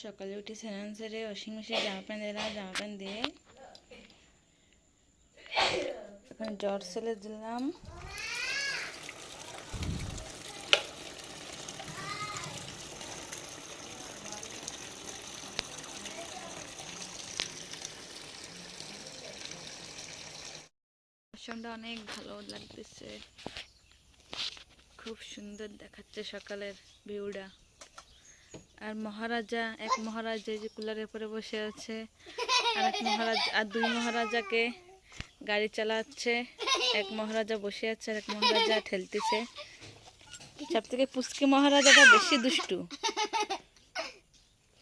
সকালে উঠে স্নান সেরে ওয়াশিং মেশিনে জামা প্যান্ট দিলাম, জামা প্যান্ট দিয়ে এখন জ্বর সেলে দিলাম। মৌসুমটা অনেক ভালো লাগতেছে, খুব সুন্দর দেখাচ্ছে সকালের ভিউটা। আর মহারাজা, এক মহারাজা যে কুলারের উপরে বসে আছে, আর এক মহারাজা আর দুই মহারাজাকে গাড়ি চালাচ্ছে। এক মহারাজা বসে আছে আর এক মহারাজা ঠেলতেছে। সব থেকে পুচকে মহারাজাটা বেশি দুষ্টু,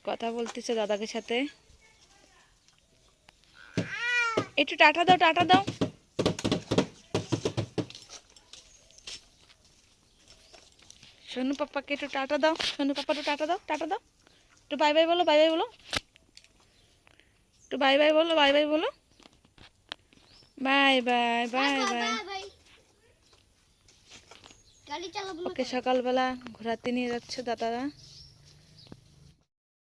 কথা বলতেছে দাদাকে সাথে। একটু টাটা দাও, টাটা দাও। সোনু পাপ্পাকে একটু টাটা দাও, সোনু পাপ্পা একটু টাটা দাও, টাটা দাও। একটু বাই বাই বলো, বাই বাই বলো, একটু বাই বাই বলো, বাই বাই বলো, বাই বাই বাই বাই। ওকে সকালবেলা ঘোরাতে নিয়ে যাচ্ছে দাদারা।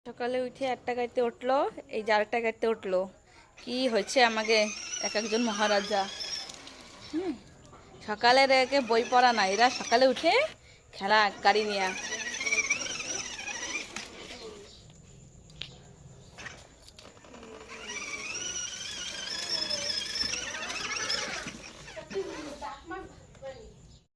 সকালে উঠে 8টা গাড়িতে উঠলো, এই যে 8টা গাড়িতে উঠলো। কি হয়েছে আমাকে এক একজন মহারাজা। সকালের একে বই পড়া না, এরা সকালে উঠে খেলা গাড়ি নিয়ে।